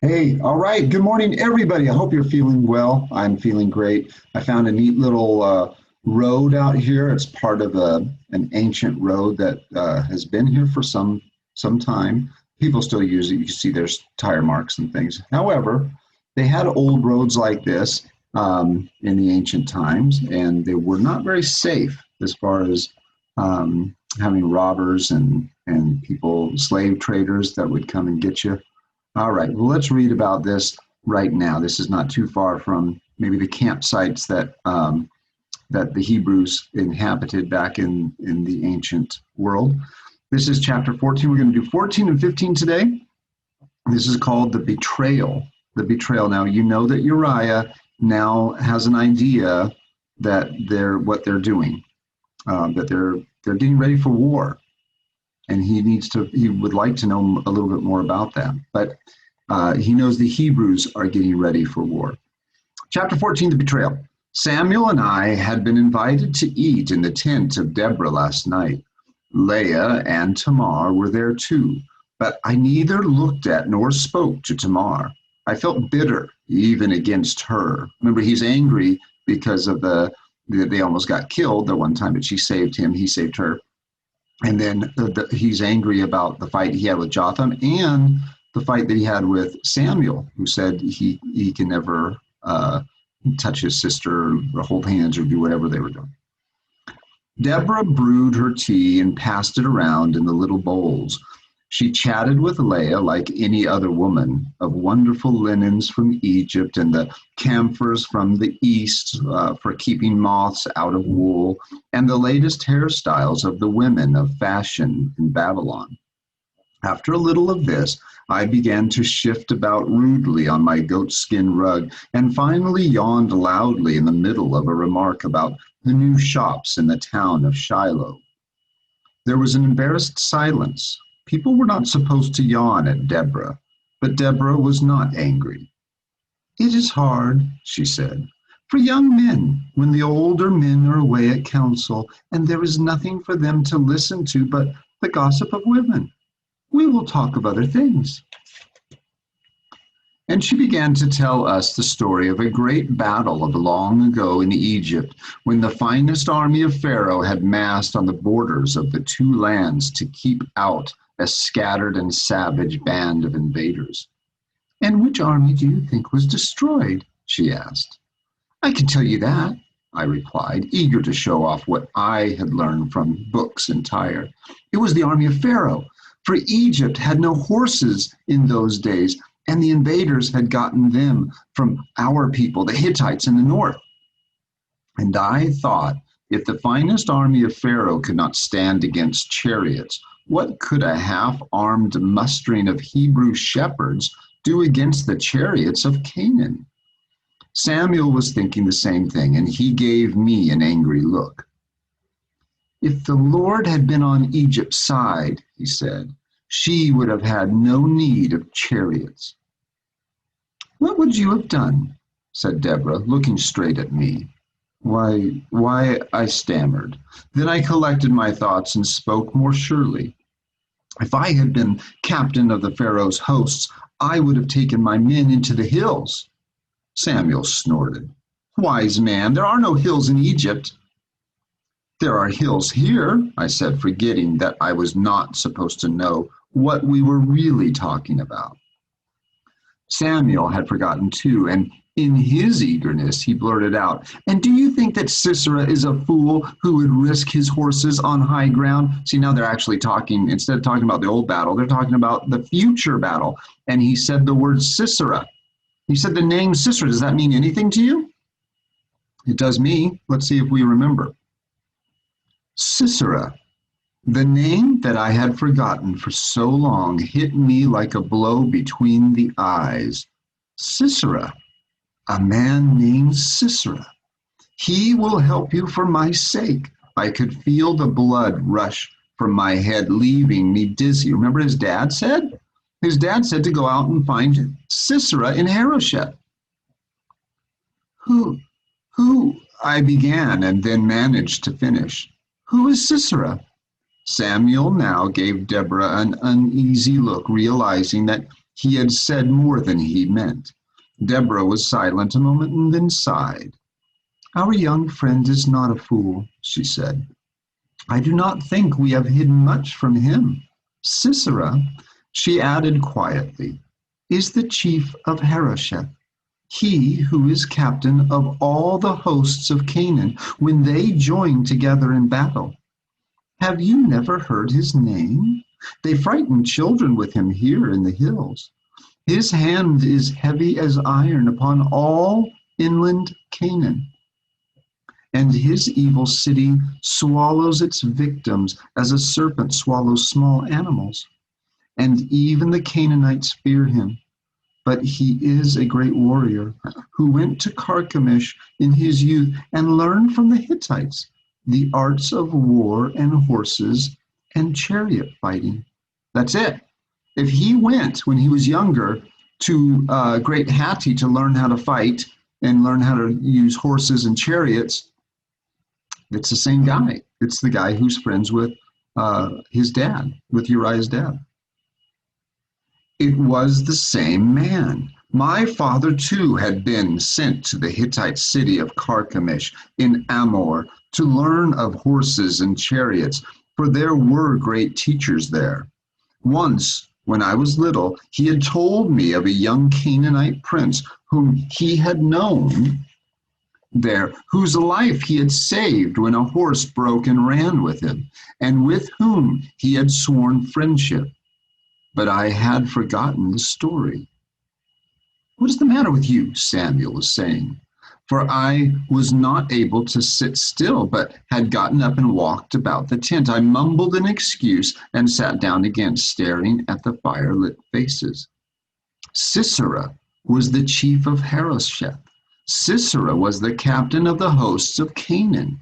Hey, all right. Good morning, everybody. I hope you're feeling well. I'm feeling great. I found a neat little road out here. It's part of an ancient road that has been here for some time. People still use it. You can see there's tire marks and things. However, they had old roads like this in the ancient times, and they were not very safe as far as having robbers and people, slave traders that would come and get you. All right, well, let's read about this right now. This is not too far from maybe the campsites that the Hebrews inhabited back in the ancient world. This is chapter 14. We're going to do 14 and 15 today. This is called the betrayal. The betrayal. Now, you know that Uriah now has an idea that what they're doing, that they're getting ready for war, and he would like to know a little bit more about that. But he knows the Hebrews are getting ready for war. Chapter 14, the betrayal. Samuel and I had been invited to eat in the tent of Deborah last night. Leah and Tamar were there too, but I neither looked at nor spoke to Tamar. I felt bitter even against her. Remember, he's angry because of they almost got killed the one time, but she saved him, he saved her. And then he's angry about the fight he had with Jotham and the fight that he had with Samuel, who said he can never touch his sister or hold hands or do whatever they were doing. Deborah brewed her tea and passed it around in the little bowls. She chatted with Leah like any other woman of wonderful linens from Egypt and the camphors from the east for keeping moths out of wool, and the latest hairstyles of the women of fashion in Babylon. After a little of this, I began to shift about rudely on my goatskin rug and finally yawned loudly in the middle of a remark about the new shops in the town of Shiloh. There was an embarrassed silence. People were not supposed to yawn at Deborah, but Deborah was not angry. It is hard, she said, for young men when the older men are away at council and there is nothing for them to listen to but the gossip of women. We will talk of other things. And she began to tell us the story of a great battle of long ago in Egypt, when the finest army of Pharaoh had massed on the borders of the two lands to keep out a scattered and savage band of invaders. And which army do you think was destroyed? She asked. I can tell you that, I replied, eager to show off what I had learned from books and Tyre. It was the army of Pharaoh, for Egypt had no horses in those days, and the invaders had gotten them from our people, the Hittites in the north. And I thought, if the finest army of Pharaoh could not stand against chariots, what could a half-armed mustering of Hebrew shepherds do against the chariots of Canaan? Samuel was thinking the same thing, and he gave me an angry look. If the Lord had been on Egypt's side, he said, she would have had no need of chariots. What would you have done? Said Deborah, looking straight at me. Why, I stammered. Then I collected my thoughts and spoke more surely. If I had been captain of the Pharaoh's hosts, I would have taken my men into the hills. Samuel snorted. Wise man, there are no hills in Egypt. There are hills here, I said, forgetting that I was not supposed to know what we were really talking about. Samuel had forgotten too, and in his eagerness, he blurted out, and do you think that Sisera is a fool who would risk his horses on high ground? See, now they're actually talking, instead of talking about the old battle, they're talking about the future battle. And he said the word Sisera. He said the name Sisera. Does that mean anything to you? It does me. Let's see if we remember. Sisera, the name that I had forgotten for so long, hit me like a blow between the eyes. Sisera, a man named Sisera. He will help you for my sake. I could feel the blood rush from my head, leaving me dizzy. Remember his dad said? His dad said to go out and find Sisera in Harosheth. Who, I began and then managed to finish. Who is Sisera? Samuel now gave Deborah an uneasy look, realizing that He had said more than he meant. Deborah was silent a moment and then sighed. "Our young friend is not a fool," she said. "I do not think we have hidden much from him. Sisera," she added quietly, "is the chief of Harosheth, he who is captain of all the hosts of Canaan when they join together in battle. Have you never heard his name? They frighten children with him here in the hills. His hand is heavy as iron upon all inland Canaan, and his evil city swallows its victims as a serpent swallows small animals. And even the Canaanites fear him. But he is a great warrior who went to Carchemish in his youth and learned from the Hittites the arts of war and horses and chariot fighting." That's it. If he went when he was younger to Great Hatti to learn how to fight and learn how to use horses and chariots, it's the same guy. It's the guy who's friends with his dad, with Uriah's dad. It was the same man. My father too had been sent to the Hittite city of Carchemish in Amor to learn of horses and chariots, for there were great teachers there. Once, when I was little, he had told me of a young Canaanite prince whom he had known there, whose life he had saved when a horse broke and ran with him, and with whom he had sworn friendship. But I had forgotten the story. "What is the matter with you?" Samuel was saying. For I was not able to sit still, but had gotten up and walked about the tent. I mumbled an excuse and sat down again, staring at the fire-lit faces. Sisera was the chief of Harosheth. Sisera was the captain of the hosts of Canaan.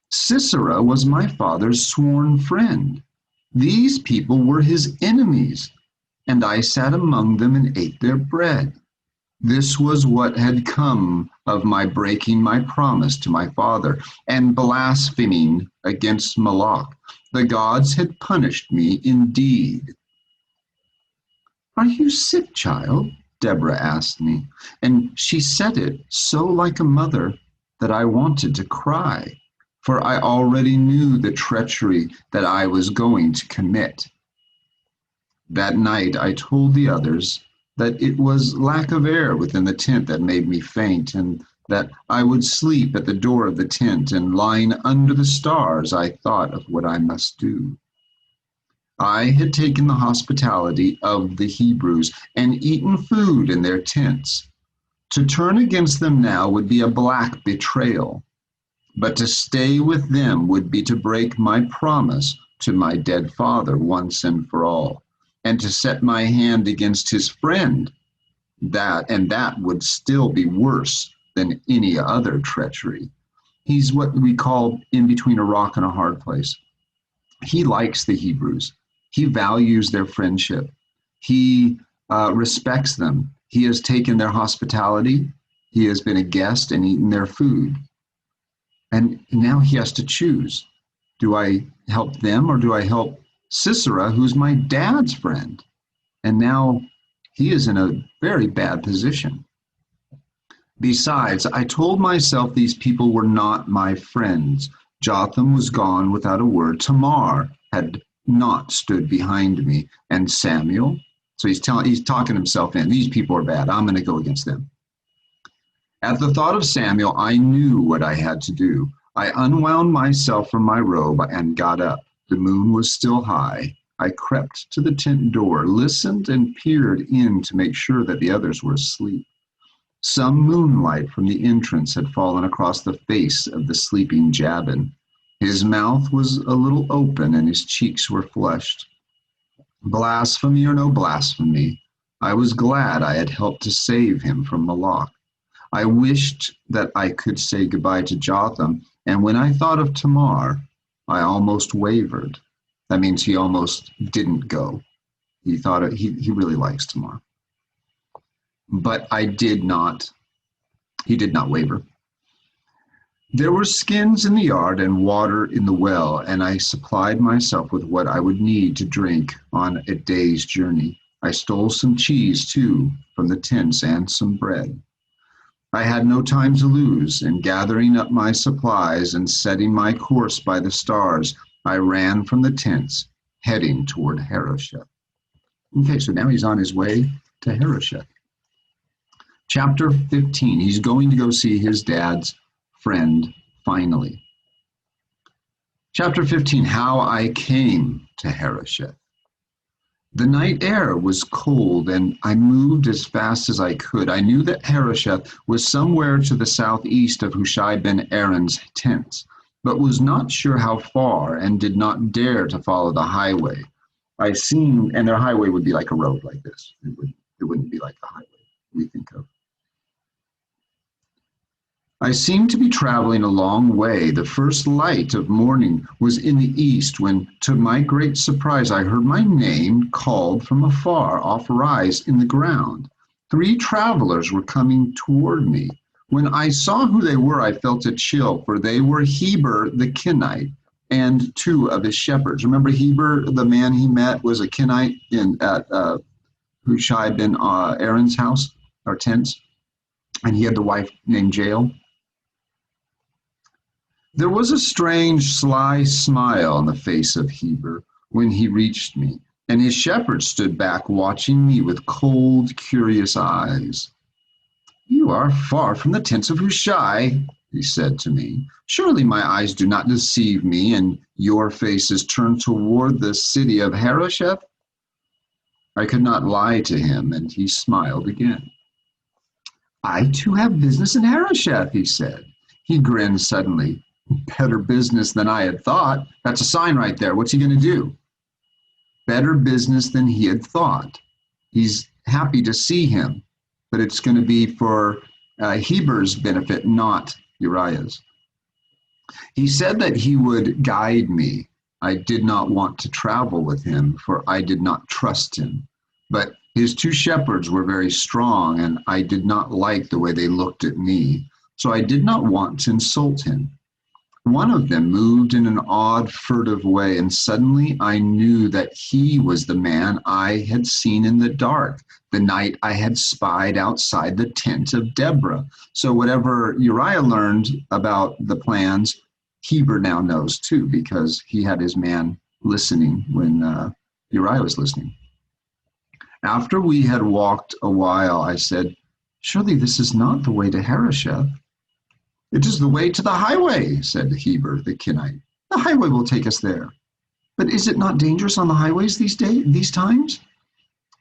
Sisera was my father's sworn friend. These people were his enemies, and I sat among them and ate their bread. This was what had come of my breaking my promise to my father and blaspheming against Moloch. The gods had punished me indeed. "Are you sick, child?" Deborah asked me, and she said it so like a mother that I wanted to cry, for I already knew the treachery that I was going to commit. That night I told the others that it was lack of air within the tent that made me faint, and that I would sleep at the door of the tent, and lying under the stars I thought of what I must do. I had taken the hospitality of the Hebrews and eaten food in their tents. To turn against them now would be a black betrayal, but to stay with them would be to break my promise to my dead father once and for all, and to set my hand against his friend, that would still be worse than any other treachery. He's what we call in between a rock and a hard place. He likes the Hebrews. He values their friendship. He respects them. He has taken their hospitality. He has been a guest and eaten their food. And now he has to choose. Do I help them or do I help Sisera, who's my dad's friend? And now he is in a very bad position. Besides, I told myself these people were not my friends. Jotham was gone without a word. Tamar had not stood behind me. And Samuel, so he's talking himself in. These people are bad. I'm going to go against them. At the thought of Samuel, I knew what I had to do. I unwound myself from my robe and got up. The moon was still high. I crept to the tent door, listened, and peered in to make sure that the others were asleep. Some moonlight from the entrance had fallen across the face of the sleeping Jabin. His mouth was a little open and his cheeks were flushed. Blasphemy or no blasphemy, I was glad I had helped to save him from Moloch. I wished that I could say goodbye to Jotham, and when I thought of Tamar, I almost wavered. That means he almost didn't go. He thought he really likes Tamar. But he did not waver. There were skins in the yard and water in the well, and I supplied myself with what I would need to drink on a day's journey. I stole some cheese, too, from the tents and some bread. I had no time to lose. In gathering up my supplies and setting my course by the stars, I ran from the tents, heading toward Harosheth. Okay, so now he's on his way to Harosheth. Chapter 15, he's going to go see his dad's friend finally. Chapter 15, how I came to Harosheth. The night air was cold, and I moved as fast as I could. I knew that Harosheth was somewhere to the southeast of Hushai ben Aaron's tents, but was not sure how far and did not dare to follow the highway. And their highway would be like a road like this. It wouldn't be like the highway we think of. I seemed to be traveling a long way. The first light of morning was in the east when, to my great surprise, I heard my name called from afar, off rise in the ground. 3 travelers were coming toward me. When I saw who they were, I felt a chill, for they were Heber the Kenite and 2 of his shepherds. Remember Heber, the man he met, was a Kenite at Hushai ben Aaron's house, or tents, and he had the wife named Jael. There was a strange, sly smile on the face of Heber when he reached me, and his shepherds stood back watching me with cold, curious eyes. "You are far from the tents of Hushai," he said to me. "Surely my eyes do not deceive me, and your face is turned toward the city of Harosheth?" I could not lie to him, and he smiled again. "I too have business in Harosheth," he said. He grinned suddenly. "Better business than I had thought." That's a sign right there. What's he going to do? Better business than he had thought. He's happy to see him, but it's going to be for Heber's benefit, not Uriah's. He said that he would guide me. I did not want to travel with him, for I did not trust him. But his 2 shepherds were very strong, and I did not like the way they looked at me, so I did not want to insult him. One of them moved in an odd, furtive way, and suddenly I knew that he was the man I had seen in the dark, the night I had spied outside the tent of Deborah. So whatever Uriah learned about the plans, Heber now knows too, because he had his man listening when Uriah was listening. After we had walked a while, I said, "Surely this is not the way to Harosheth." "It is the way to the highway," said Heber the Kenite. "The highway will take us there." "But is it not dangerous on the highways these times?"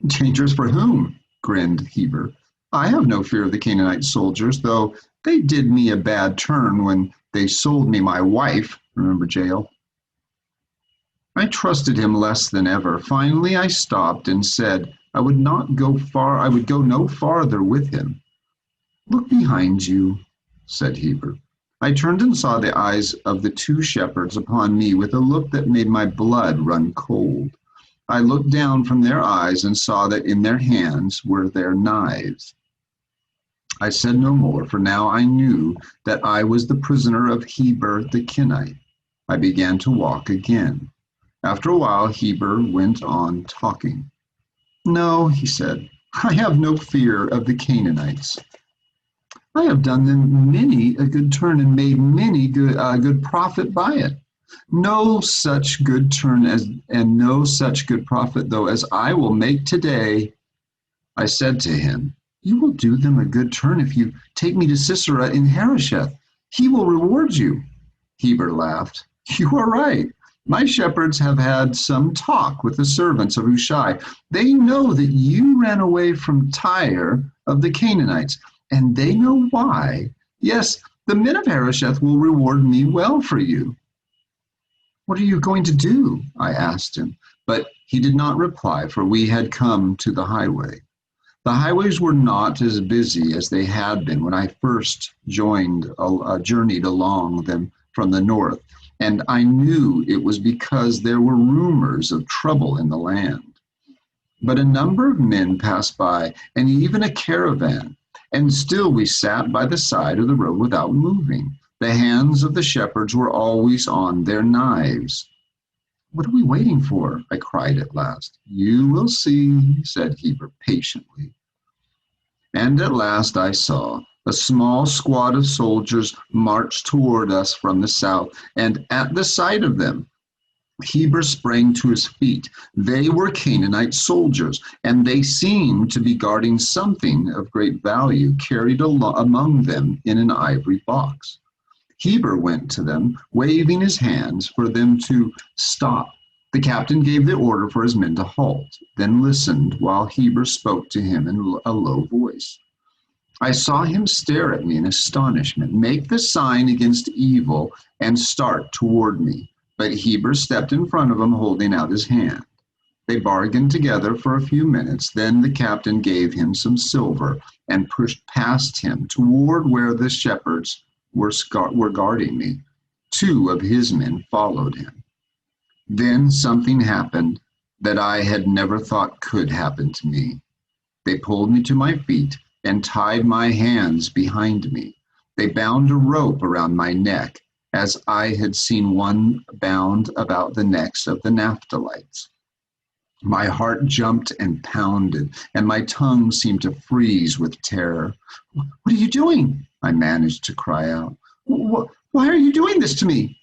"Dangerous for whom?" grinned Heber. "I have no fear of the Canaanite soldiers, though they did me a bad turn when they sold me my wife." Remember Jael? I trusted him less than ever. Finally, I stopped and said I would go no farther with him. "Look behind you," said Heber. I turned and saw the eyes of the 2 shepherds upon me with a look that made my blood run cold. I looked down from their eyes and saw that in their hands were their knives. I said no more, for now I knew that I was the prisoner of Heber the Kenite. I began to walk again. After a while, Heber went on talking. "No," he said, "I have no fear of the Canaanites. I have done them many a good turn and made many good profit by it. No such good turn and no such good profit, though, as I will make today." I said to him, "You will do them a good turn if you take me to Sisera in Harosheth. He will reward you." Heber laughed. "You are right. My shepherds have had some talk with the servants of Hushai. They know that you ran away from Tyre of the Canaanites, and they know why. Yes, the men of Harosheth will reward me well for you." "What are you going to do?" I asked him, but he did not reply, for we had come to the highway. The highways were not as busy as they had been when I first journeyed along them from the north, and I knew it was because there were rumors of trouble in the land. But a number of men passed by, and even a caravan, and still we sat by the side of the road without moving. The hands of the shepherds were always on their knives. What are we waiting for? I cried at last. You will see, said Heber patiently. And at last I saw a small squad of soldiers march toward us from the south, and at the sight of them, Heber sprang to his feet. They were Canaanite soldiers, and they seemed to be guarding something of great value carried among them in an ivory box. Heber went to them, waving his hands for them to stop. The captain gave the order for his men to halt, then listened while Heber spoke to him in a low voice. I saw him stare at me in astonishment, make the sign against evil, and start toward me. But Heber stepped in front of him, holding out his hand. They bargained together for a few minutes. Then the captain gave him some silver and pushed past him toward where the shepherds were guarding me. 2 of his men followed him. Then something happened that I had never thought could happen to me. They pulled me to my feet and tied my hands behind me. They bound a rope around my neck, as I had seen one bound about the necks of the Naphtalites. My heart jumped and pounded, and my tongue seemed to freeze with terror. What are you doing? I managed to cry out. Why are you doing this to me?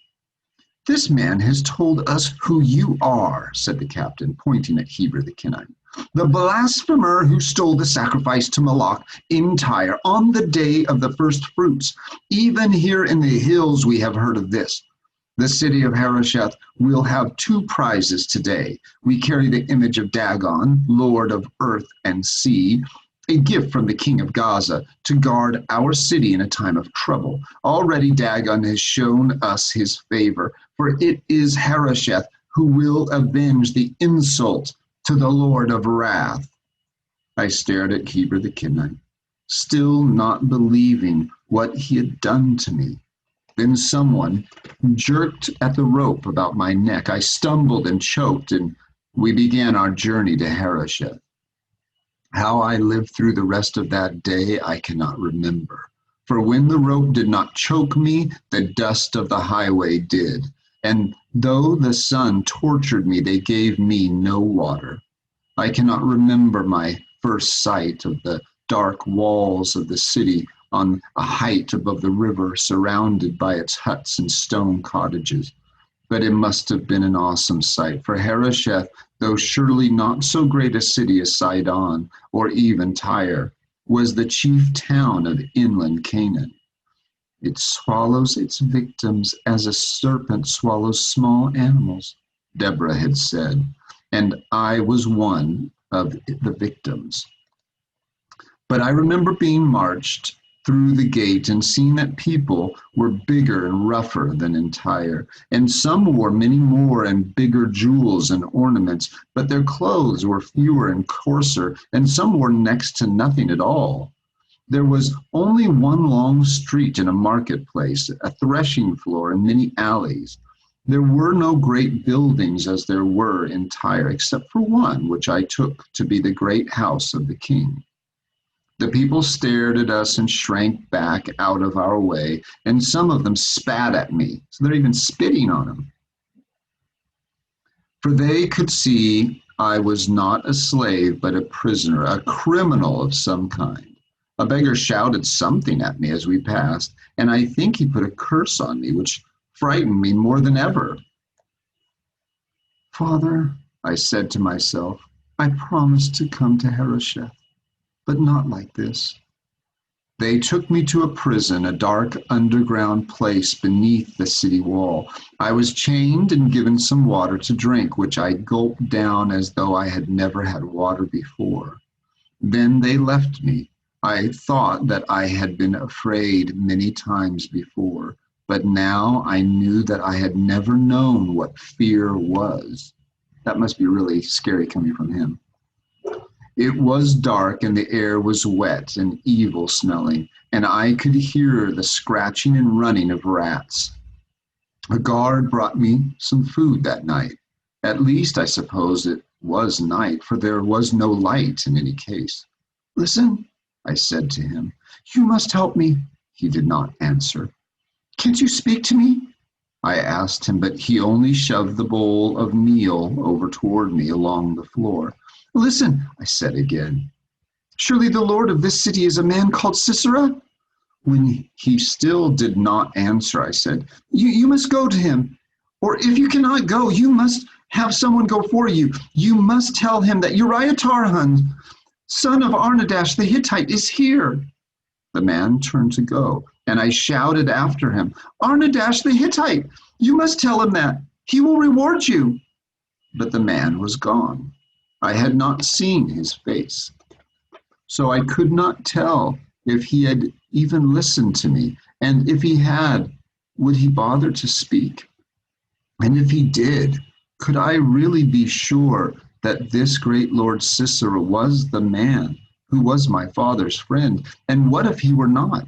This man has told us who you are, said the captain, pointing at Heber the Kenite. The blasphemer who stole the sacrifice to Moloch in Tyre on the day of the first fruits. Even here in the hills we have heard of this. The city of Harosheth will have 2 prizes today. We carry the image of Dagon, Lord of earth and sea, a gift from the king of Gaza to guard our city in a time of trouble. Already Dagon has shown us his favor, for it is Harosheth who will avenge the insult to the Lord of wrath. I stared at Heber the Kenite, still not believing what he had done to me. Then someone jerked at the rope about my neck. I stumbled and choked, and we began our journey to Harosheth. How I lived through the rest of that day, I cannot remember. For when the rope did not choke me, the dust of the highway did. And though the sun tortured me, they gave me no water. I cannot remember my first sight of the dark walls of the city on a height above the river, surrounded by its huts and stone cottages. But it must have been an awesome sight, for Harosheth, though surely not so great a city as Sidon or even Tyre, was the chief town of inland Canaan. It swallows its victims as a serpent swallows small animals, Deborah had said, and I was one of the victims. But I remember being marched through the gate and seeing that people were bigger and rougher than in Tyre, and some wore many more and bigger jewels and ornaments, but their clothes were fewer and coarser, and some wore next to nothing at all. There was only one long street and a marketplace, a threshing floor, and many alleys. There were no great buildings as there were in Tyre, except for one, which I took to be the great house of the king. The people stared at us and shrank back out of our way, and some of them spat at me, so they're even spitting on them. For they could see I was not a slave, but a prisoner, a criminal of some kind. A beggar shouted something at me as we passed, and I think he put a curse on me, which frightened me more than ever. Father, I said to myself, I promised to come to Harosheth, but not like this. They took me to a prison, a dark underground place beneath the city wall. I was chained and given some water to drink, which I gulped down as though I had never had water before. Then they left me. I thought that I had been afraid many times before, but now I knew that I had never known what fear was. That must be really scary coming from him. It was dark and the air was wet and evil smelling, and I could hear the scratching and running of rats. A guard brought me some food that night. At least I suppose it was night, for there was no light in any case. Listen, I said to him, you must help me. He did not answer. Can't you speak to me? I asked him, but he only shoved the bowl of meal over toward me along the floor. Listen, I said again. Surely the lord of this city is a man called Sisera? When he still did not answer, I said, you must go to him. Or if you cannot go, you must have someone go for you. You must tell him that Uriah Tarhan, son of Arnadash the Hittite, is here. The man turned to go, and I shouted after him, Arnadash the Hittite, you must tell him that. He will reward you. But the man was gone. I had not seen his face. So I could not tell if he had even listened to me, and if he had, would he bother to speak? And if he did, could I really be sure that this great Lord Sisera was the man who was my father's friend? And what if he were not?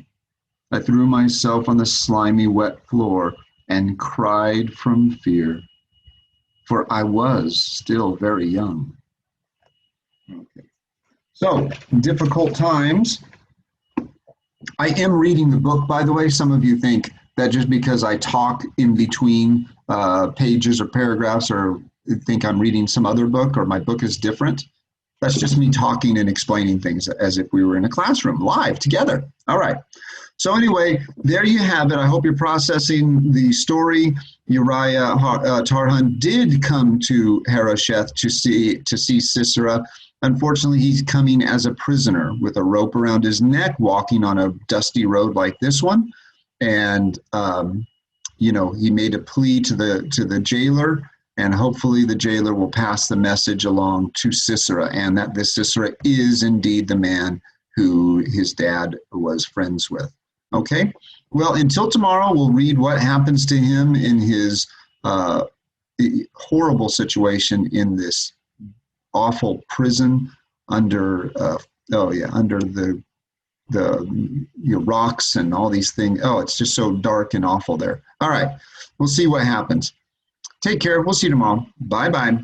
I threw myself on the slimy, wet floor and cried from fear, for I was still very young. Okay. So, difficult times. I am reading the book, by the way. Some of you think that just because I talk in between pages or paragraphs, or think I'm reading some other book or my book is different. That's just me talking and explaining things as if we were in a classroom live together. All right. So anyway, there you have it. I hope you're processing the story. Uriah Tarhan did come to Harosheth to see Sisera. Unfortunately, he's coming as a prisoner with a rope around his neck, walking on a dusty road like this one. And, he made a plea to the jailer, and hopefully the jailer will pass the message along to Sisera, and that this Sisera is indeed the man who his dad was friends with. Okay? Well, until tomorrow, we'll read what happens to him in his horrible situation in this awful prison under the rocks and all these things. Oh, it's just so dark and awful there. All right, we'll see what happens. Take care. We'll see you tomorrow. Bye-bye.